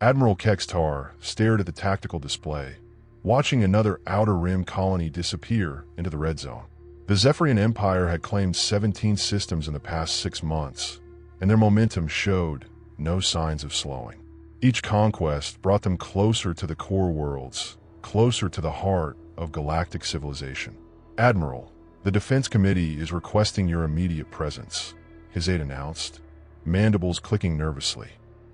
Admiral Kextar stared at the tactical display, watching another Outer Rim colony disappear into the red zone. The Zephyrian Empire had claimed 17 systems in the past 6 months, and their momentum showed no signs of slowing. Each conquest brought them closer to the core worlds, closer to the heart of galactic civilization. "Admiral, the Defense Committee is requesting your immediate presence," his aide announced, mandibles clicking nervously.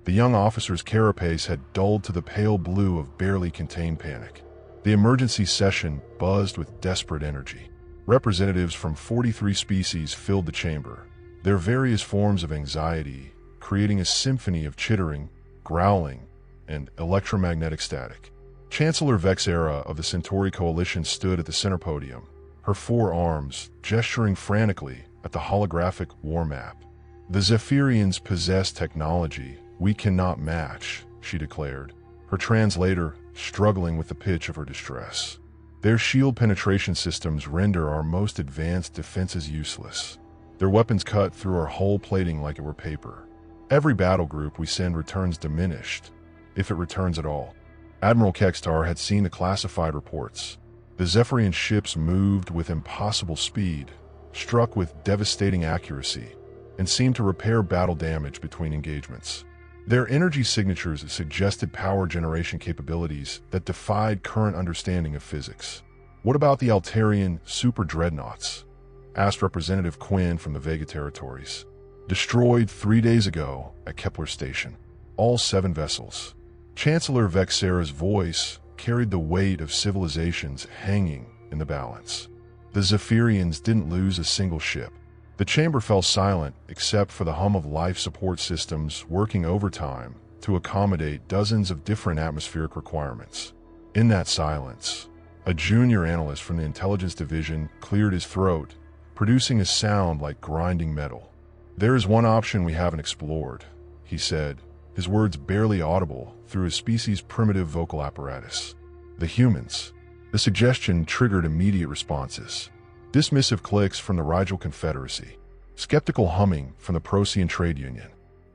The young officer's carapace had dulled to the pale blue of barely contained panic. The emergency session buzzed with desperate energy. Representatives from 43 species filled the chamber, their various forms of anxiety creating a symphony of chittering, growling, and electromagnetic static. Chancellor Vexera of the Centauri Coalition stood at the center podium, her 4 arms gesturing frantically at the holographic war map. "The Zephyrians possess technology we cannot match," she declared, her translator struggling with the pitch of her distress. "Their shield penetration systems render our most advanced defenses useless. Their weapons cut through our hull plating like it were paper. Every battle group we send returns diminished, if it returns at all." Admiral Kextar had seen the classified reports. The Zephyrian ships moved with impossible speed, struck with devastating accuracy, and seemed to repair battle damage between engagements. Their energy signatures suggested power generation capabilities that defied current understanding of physics. "What about the Altarian super dreadnoughts?" asked Representative Quinn from the Vega territories. "Destroyed 3 days ago at Kepler Station. All 7 vessels." Chancellor Vexera's voice carried the weight of civilizations hanging in the balance. The Zephyrians didn't lose a single ship. The chamber fell silent except for the hum of life support systems working overtime to accommodate dozens of different atmospheric requirements. In that silence, a junior analyst from the intelligence division cleared his throat, producing a sound like grinding metal. "There is one option we haven't explored," he said, his words barely audible through his species' primitive vocal apparatus. "The humans." The suggestion triggered immediate responses. Dismissive clicks from the Rigel Confederacy, skeptical humming from the Procyon Trade Union,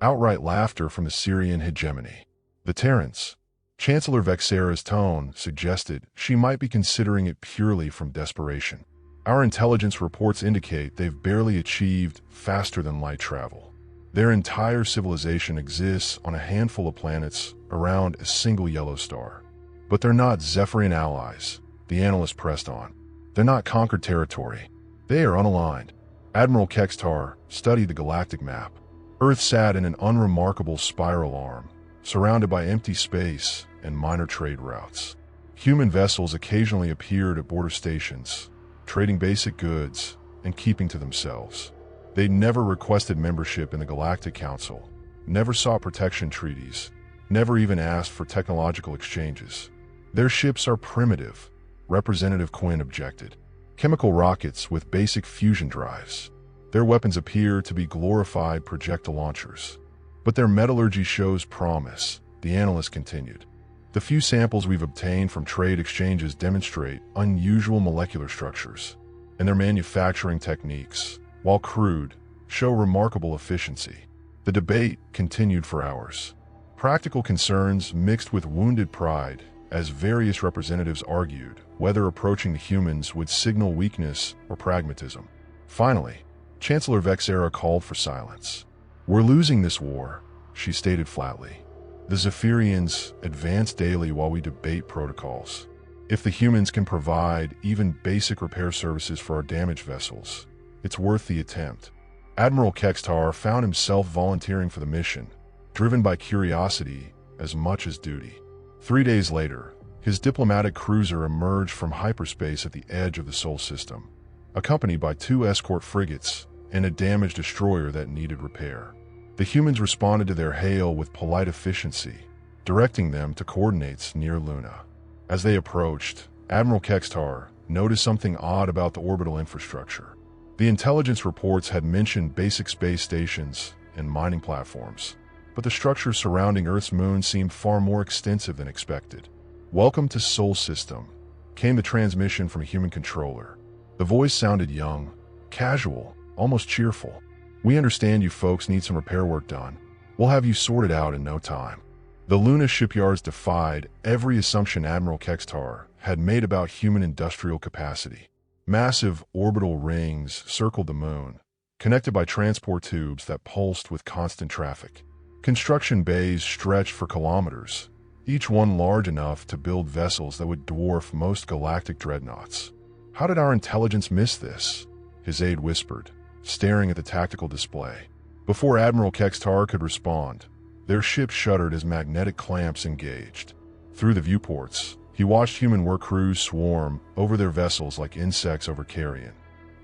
outright laughter from the Syrian hegemony. The Terrans. Chancellor Vexera's tone suggested she might be considering it purely from desperation. "Our intelligence reports indicate they've barely achieved faster-than-light travel. Their entire civilization exists on a handful of planets around a single yellow star. But they're not Zephyrian allies," the analyst pressed on. "They're not conquered territory. They are unaligned." Admiral Kextar studied the galactic map. Earth sat in an unremarkable spiral arm, surrounded by empty space and minor trade routes. Human vessels occasionally appeared at border stations, trading basic goods and keeping to themselves. They never requested membership in the Galactic Council, never sought protection treaties, never even asked for technological exchanges. "Their ships are primitive," Representative Quinn objected. "Chemical rockets with basic fusion drives. Their weapons appear to be glorified projectile launchers. But their metallurgy shows promise," the analyst continued. "The few samples we've obtained from trade exchanges demonstrate unusual molecular structures, and their manufacturing techniques, while crude, show remarkable efficiency." The debate continued for hours. Practical concerns mixed with wounded pride as various representatives argued whether approaching the humans would signal weakness or pragmatism. Finally, Chancellor Vexera called for silence. "We're losing this war," she stated flatly. "The Zephyrians advance daily while we debate protocols. If the humans can provide even basic repair services for our damaged vessels, it's worth the attempt." Admiral Kextar found himself volunteering for the mission, driven by curiosity as much as duty. 3 days later, his diplomatic cruiser emerged from hyperspace at the edge of the Sol system, accompanied by 2 escort frigates and a damaged destroyer that needed repair. The humans responded to their hail with polite efficiency, directing them to coordinates near Luna. As they approached, Admiral Kextar noticed something odd about the orbital infrastructure. The intelligence reports had mentioned basic space stations and mining platforms, but the structure surrounding Earth's moon seemed far more extensive than expected. "Welcome to Sol System," came the transmission from a human controller. The voice sounded young, casual, almost cheerful. "We understand you folks need some repair work done. We'll have you sorted out in no time." The Luna shipyards defied every assumption Admiral Kextar had made about human industrial capacity. Massive orbital rings circled the moon, connected by transport tubes that pulsed with constant traffic. Construction bays stretched for kilometers, each one large enough to build vessels that would dwarf most galactic dreadnoughts. "How did our intelligence miss this?" his aide whispered, staring at the tactical display. Before Admiral Kextar could respond, their ship shuddered as magnetic clamps engaged. Through the viewports, he watched human work crews swarm over their vessels like insects over carrion.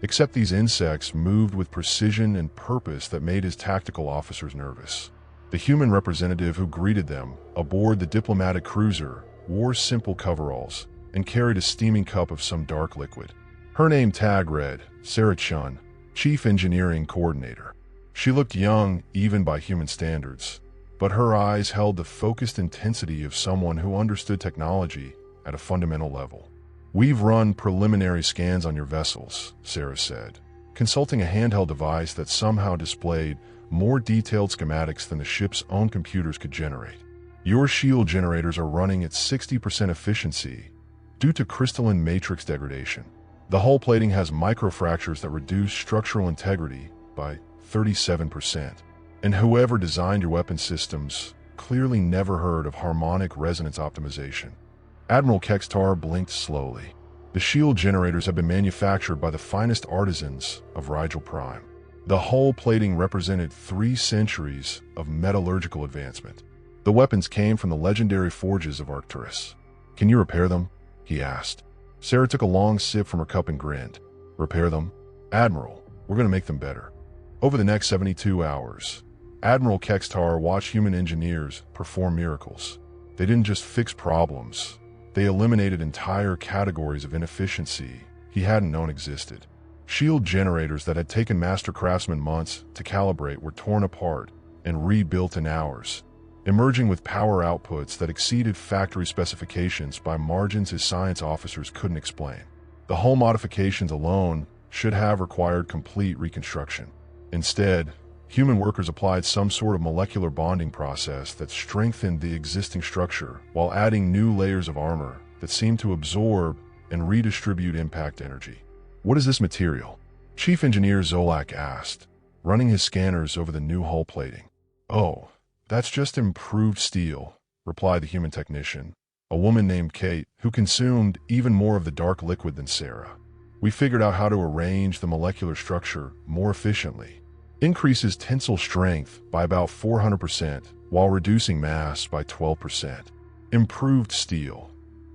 Except these insects moved with precision and purpose that made his tactical officers nervous. The human representative who greeted them aboard the diplomatic cruiser wore simple coveralls and carried a steaming cup of some dark liquid. Her name tag read, Sarah Chun, Chief Engineering Coordinator. She looked young even by human standards, but her eyes held the focused intensity of someone who understood technology at a fundamental level. "We've run preliminary scans on your vessels," Sarah said, consulting a handheld device that somehow displayed more detailed schematics than the ship's own computers could generate. "Your shield generators are running at 60% efficiency due to crystalline matrix degradation. The hull plating has microfractures that reduce structural integrity by 37%. And whoever designed your weapon systems clearly never heard of harmonic resonance optimization." Admiral Kextar blinked slowly. The shield generators have been manufactured by the finest artisans of Rigel Prime. The hull plating represented 3 centuries of metallurgical advancement. The weapons came from the legendary forges of Arcturus. "Can you repair them?" he asked. Sarah took a long sip from her cup and grinned. "Repair them? Admiral, we're going to make them better." Over the next 72 hours, Admiral Kextar watched human engineers perform miracles. They didn't just fix problems, they eliminated entire categories of inefficiency he hadn't known existed. Shield generators that had taken master craftsmen months to calibrate were torn apart and rebuilt in hours, emerging with power outputs that exceeded factory specifications by margins his science officers couldn't explain. The hull modifications alone should have required complete reconstruction. Instead, human workers applied some sort of molecular bonding process that strengthened the existing structure while adding new layers of armor that seemed to absorb and redistribute impact energy. "What is this material?" Chief Engineer Zolak asked, running his scanners over the new hull plating. "Oh, that's just improved steel," replied the human technician, a woman named Kate, who consumed even more of the dark liquid than Sarah. "We figured out how to arrange the molecular structure more efficiently. Increases tensile strength by about 400% while reducing mass by 12%. Improved steel,"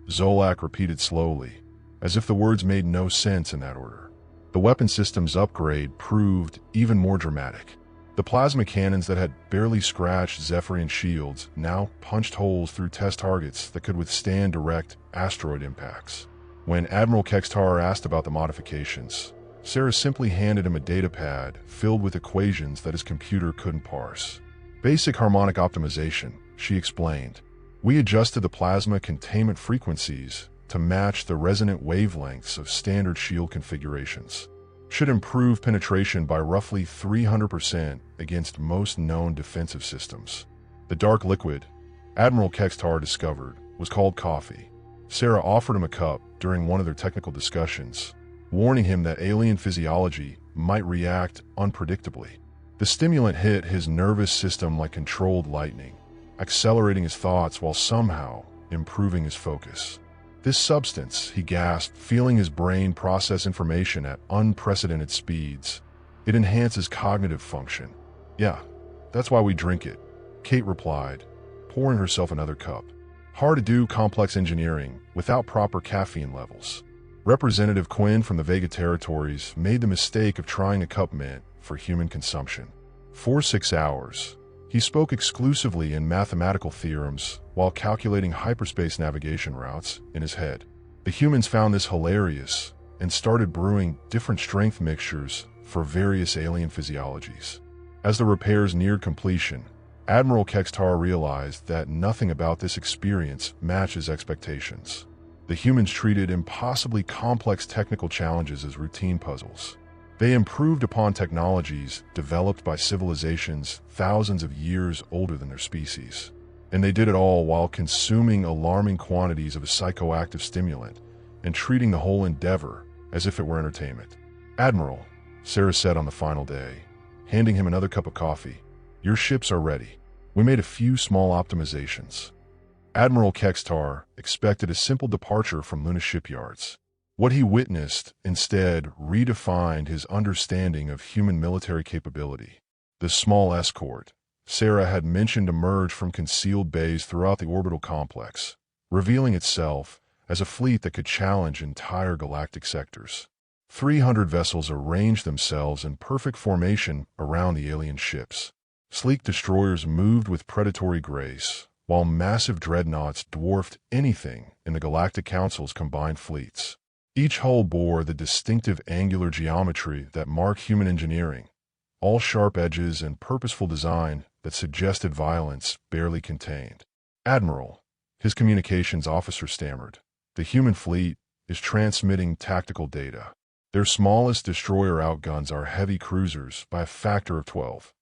Zolak repeated slowly, as if the words made no sense in that order. The weapon system's upgrade proved even more dramatic. The plasma cannons that had barely scratched Zephyrian shields now punched holes through test targets that could withstand direct asteroid impacts. When Admiral Kextar asked about the modifications, Sarah simply handed him a datapad filled with equations that his computer couldn't parse. "Basic harmonic optimization," she explained. "We adjusted the plasma containment frequencies to match the resonant wavelengths of standard shield configurations. Should improve penetration by roughly 300% against most known defensive systems." The dark liquid, Admiral Kextar discovered, was called coffee. Sarah offered him a cup during one of their technical discussions, warning him that alien physiology might react unpredictably. The stimulant hit his nervous system like controlled lightning, accelerating his thoughts while somehow improving his focus. "This substance," he gasped, feeling his brain process information at unprecedented speeds. "It enhances cognitive function." "Yeah, that's why we drink it," Kate replied, pouring herself another cup. "Hard to do complex engineering without proper caffeine levels." Representative Quinn from the Vega territories made the mistake of trying a cup meant for human consumption. For 6 hours, he spoke exclusively in mathematical theorems while calculating hyperspace navigation routes in his head. The humans found this hilarious and started brewing different strength mixtures for various alien physiologies. As the repairs neared completion, Admiral Kextar realized that nothing about this experience matches expectations. The humans treated impossibly complex technical challenges as routine puzzles. They improved upon technologies developed by civilizations thousands of years older than their species. And they did it all while consuming alarming quantities of a psychoactive stimulant and treating the whole endeavor as if it were entertainment. "Admiral," Sarah said on the final day, handing him another cup of coffee, "your ships are ready. We made a few small optimizations." Admiral Kextar expected a simple departure from Luna shipyards. What he witnessed instead redefined his understanding of human military capability. The small escort Sarah had mentioned emerged from concealed bays throughout the orbital complex, revealing itself as a fleet that could challenge entire galactic sectors. 300 vessels arranged themselves in perfect formation around the alien ships. Sleek destroyers moved with predatory grace, while massive dreadnoughts dwarfed anything in the Galactic Council's combined fleets. Each hull bore the distinctive angular geometry that marked human engineering, all sharp edges and purposeful design that suggested violence barely contained. "Admiral," his communications officer stammered, "the human fleet is transmitting tactical data. Their smallest destroyer outguns our heavy cruisers by a factor of 12.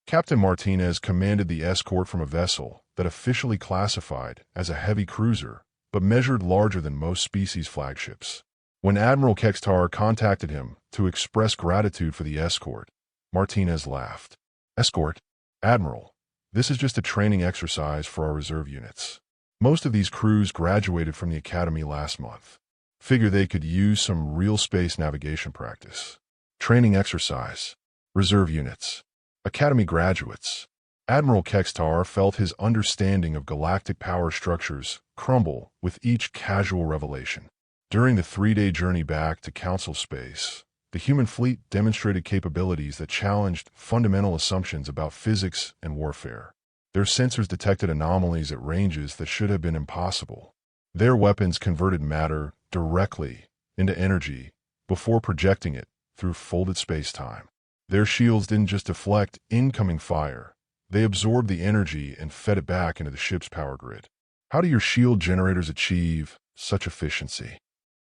Captain Martinez commanded the escort from a vessel that officially classified as a heavy cruiser, but measured larger than most species' flagships. When Admiral Kextar contacted him to express gratitude for the escort, Martinez laughed. "Escort? Admiral, this is just a training exercise for our reserve units. Most of these crews graduated from the academy last month. Figure they could use some real space navigation practice. Training exercise. Reserve units. Academy graduates." Admiral Kextar felt his understanding of galactic power structures crumble with each casual revelation. During the 3-day journey back to Council space, the human fleet demonstrated capabilities that challenged fundamental assumptions about physics and warfare. Their sensors detected anomalies at ranges that should have been impossible. Their weapons converted matter directly into energy before projecting it through folded space-time. Their shields didn't just deflect incoming fire, they absorbed the energy and fed it back into the ship's power grid. "How do your shield generators achieve such efficiency?"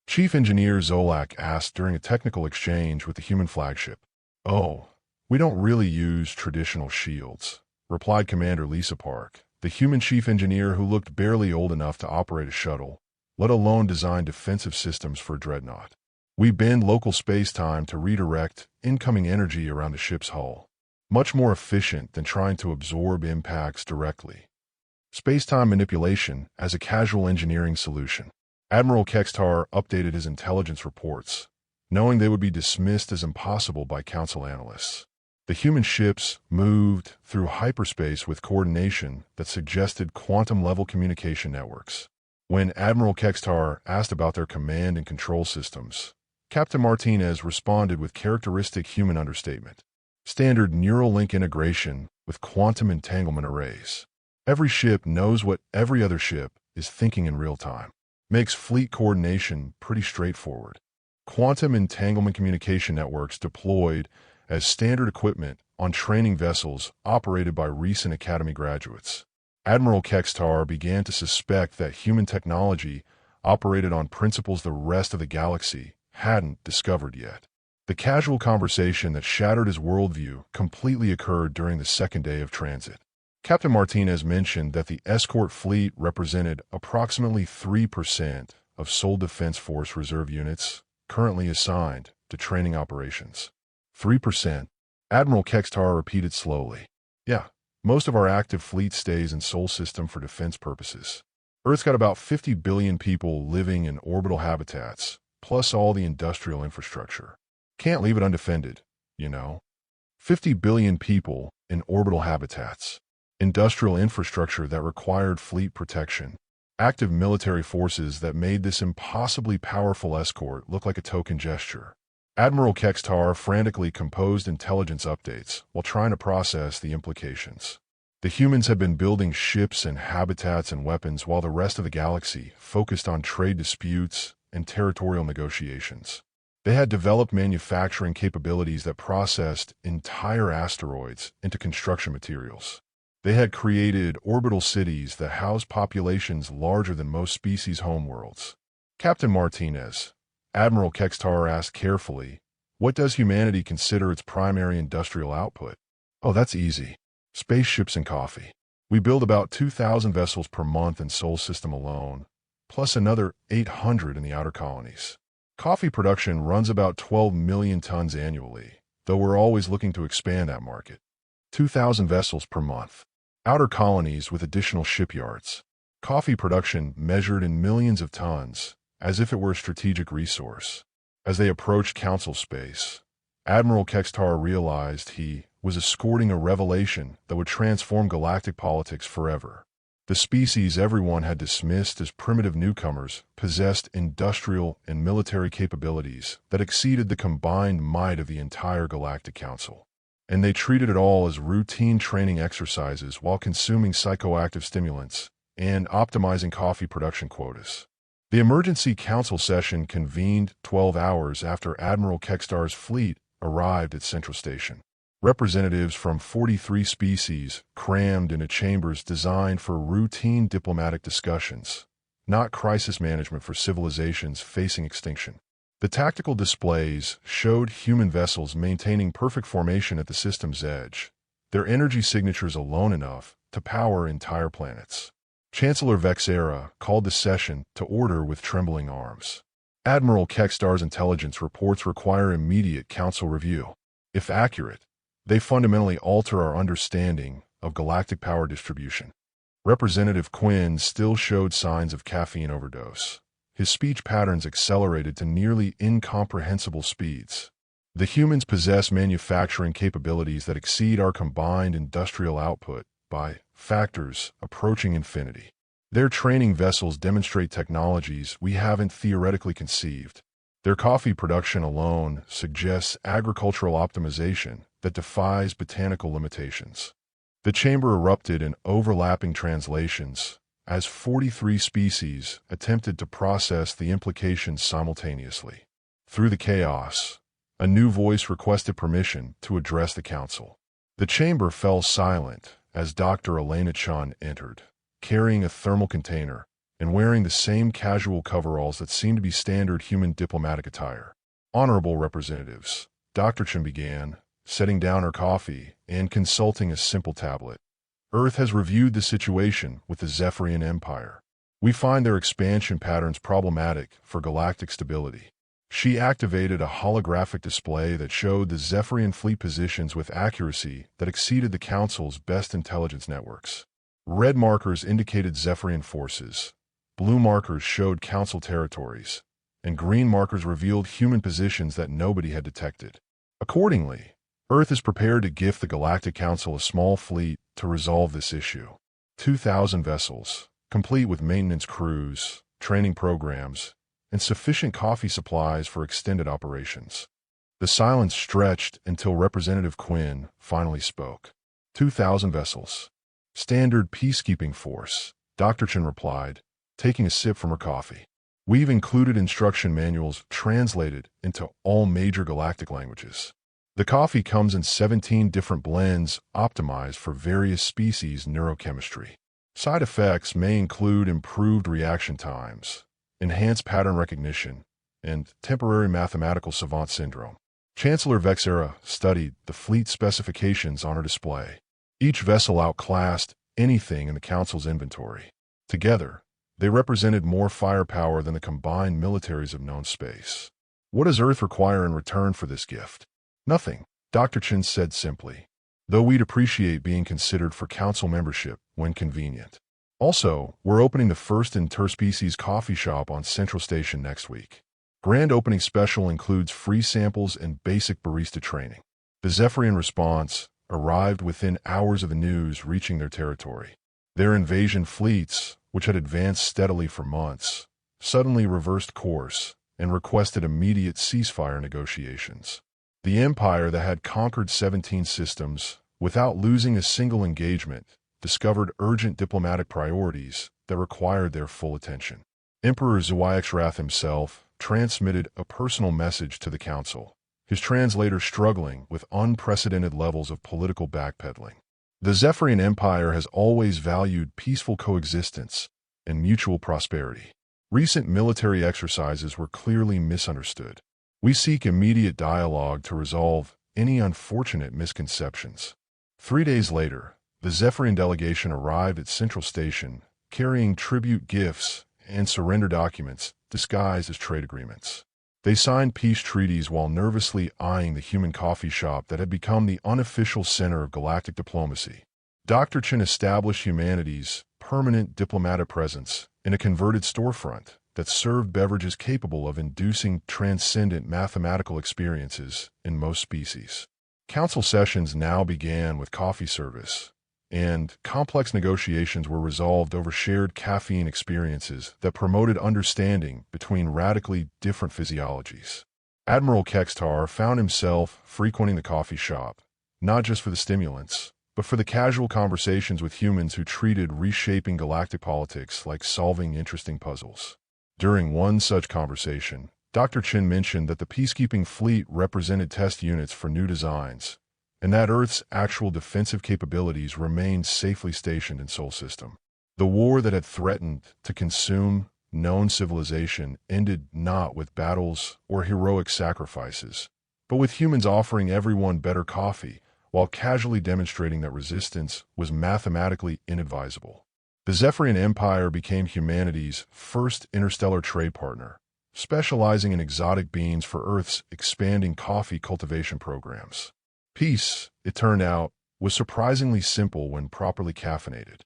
Chief Engineer Zolak asked during a technical exchange with the human flagship. "Oh, we don't really use traditional shields," replied Commander Lisa Park, the human chief engineer who looked barely old enough to operate a shuttle, let alone design defensive systems for a dreadnought. "We bend local space-time to redirect incoming energy around the ship's hull. Much more efficient than trying to absorb impacts directly. Space-time manipulation as a casual engineering solution." Admiral Kextar updated his intelligence reports, knowing they would be dismissed as impossible by Council analysts. The human ships moved through hyperspace with coordination that suggested quantum-level communication networks. When Admiral Kextar asked about their command and control systems, Captain Martinez responded with characteristic human understatement. "Standard neural link integration with quantum entanglement arrays. Every ship knows what every other ship is thinking in real time. Makes fleet coordination pretty straightforward. Quantum entanglement communication networks deployed as standard equipment on training vessels operated by recent Academy graduates." Admiral Kextar began to suspect that human technology operated on principles the rest of the galaxy hadn't discovered yet. The casual conversation that shattered his worldview completely occurred during the second day of transit. Captain Martinez mentioned that the escort fleet represented approximately 3% of Sol Defense Force reserve units currently assigned to training operations. 3%. Admiral Kextar repeated slowly. "Yeah, most of our active fleet stays in Sol system for defense purposes. Earth's got about 50 billion people living in orbital habitats, plus all the industrial infrastructure. Can't leave it undefended, you know. 50 billion people in orbital habitats. Industrial infrastructure that required fleet protection. Active military forces that made this impossibly powerful escort look like a token gesture." Admiral Kextar frantically composed intelligence updates while trying to process the implications. The humans had been building ships and habitats and weapons while the rest of the galaxy focused on trade disputes and territorial negotiations. They had developed manufacturing capabilities that processed entire asteroids into construction materials. They had created orbital cities that housed populations larger than most species' homeworlds. "Captain Martinez," Admiral Kextar asked carefully, "what does humanity consider its primary industrial output?" "Oh, that's easy. Spaceships and coffee." We build about 2,000 vessels per month in Sol system alone, plus another 800 in the outer colonies. Coffee production runs about 12 million tons annually, though we're always looking to expand that market. 2,000 vessels per month. Outer colonies with additional shipyards. Coffee production measured in millions of tons, as if it were a strategic resource. As they approached Council space, Admiral Kextar realized he was escorting a revelation that would transform galactic politics forever. The species everyone had dismissed as primitive newcomers possessed industrial and military capabilities that exceeded the combined might of the entire Galactic Council. And they treated it all as routine training exercises while consuming psychoactive stimulants and optimizing coffee production quotas. The emergency council session convened 12 hours after Admiral Kextar's fleet arrived at Central Station. Representatives from 43 species crammed into chambers designed for routine diplomatic discussions, not crisis management for civilizations facing extinction. The tactical displays showed human vessels maintaining perfect formation at the system's edge, their energy signatures alone enough to power entire planets. Chancellor Vexera called the session to order with trembling arms. Admiral Kextar's intelligence reports require immediate council review. If accurate, they fundamentally alter our understanding of galactic power distribution. Representative Quinn still showed signs of caffeine overdose. His speech patterns accelerated to nearly incomprehensible speeds. The humans possess manufacturing capabilities that exceed our combined industrial output by factors approaching infinity. Their training vessels demonstrate technologies we haven't theoretically conceived. Their coffee production alone suggests agricultural optimization that defies botanical limitations. The chamber erupted in overlapping translations as 43 species attempted to process the implications simultaneously. Through the chaos, a new voice requested permission to address the council. The chamber fell silent as Dr. Elena Chun entered, carrying a thermal container and wearing the same casual coveralls that seemed to be standard human diplomatic attire. Honorable representatives, Dr. Chun began, setting down her coffee and consulting a simple tablet. Earth has reviewed the situation with the Zephyrian Empire. We find their expansion patterns problematic for galactic stability. She activated a holographic display that showed the Zephyrian fleet positions with accuracy that exceeded the Council's best intelligence networks. Red markers indicated Zephyrian forces, blue markers showed Council territories, and green markers revealed human positions that nobody had detected. Accordingly, Earth is prepared to gift the Galactic Council a small fleet to resolve this issue. 2,000 vessels, complete with maintenance crews, training programs, and sufficient coffee supplies for extended operations. The silence stretched until Representative Quinn finally spoke. 2,000 vessels. Standard peacekeeping force, Dr. Chen replied, taking a sip from her coffee. We've included instruction manuals translated into all major galactic languages. The coffee comes in 17 different blends optimized for various species' neurochemistry. Side effects may include improved reaction times, enhanced pattern recognition, and temporary mathematical savant syndrome. Chancellor Vexera studied the fleet specifications on her display. Each vessel outclassed anything in the Council's inventory. Together, they represented more firepower than the combined militaries of known space. What does Earth require in return for this gift? Nothing, Dr. Chen said simply, though we'd appreciate being considered for Council membership when convenient. Also, we're opening the first interspecies coffee shop on Central Station next week. Grand opening special includes free samples and basic barista training. The Zephyrian response arrived within hours of the news reaching their territory. Their invasion fleets, which had advanced steadily for months, suddenly reversed course and requested immediate ceasefire negotiations. The empire that had conquered 17 systems without losing a single engagement discovered urgent diplomatic priorities that required their full attention. Emperor Zuaixrath himself transmitted a personal message to the Council, his translator struggling with unprecedented levels of political backpedaling. The Zephyrian Empire has always valued peaceful coexistence and mutual prosperity. Recent military exercises were clearly misunderstood. We seek immediate dialogue to resolve any unfortunate misconceptions. 3 days later, The Zephyrian delegation arrived at Central Station, carrying tribute gifts and surrender documents disguised as trade agreements. They signed peace treaties while nervously eyeing the human coffee shop that had become the unofficial center of galactic diplomacy. Dr. Chen established humanity's permanent diplomatic presence in a converted storefront that served beverages capable of inducing transcendent mathematical experiences in most species. Council sessions now began with coffee service, and complex negotiations were resolved over shared caffeine experiences that promoted understanding between radically different physiologies. Admiral Kextar found himself frequenting the coffee shop, not just for the stimulants, but for the casual conversations with humans who treated reshaping galactic politics like solving interesting puzzles. During one such conversation, Dr. Chen mentioned that the peacekeeping fleet represented test units for new designs, and that Earth's actual defensive capabilities remained safely stationed in Sol System. The war that had threatened to consume known civilization ended not with battles or heroic sacrifices, but with humans offering everyone better coffee while casually demonstrating that resistance was mathematically inadvisable. The Zephyrian Empire became humanity's first interstellar trade partner, specializing in exotic beans for Earth's expanding coffee cultivation programs. Peace, it turned out, was surprisingly simple when properly caffeinated.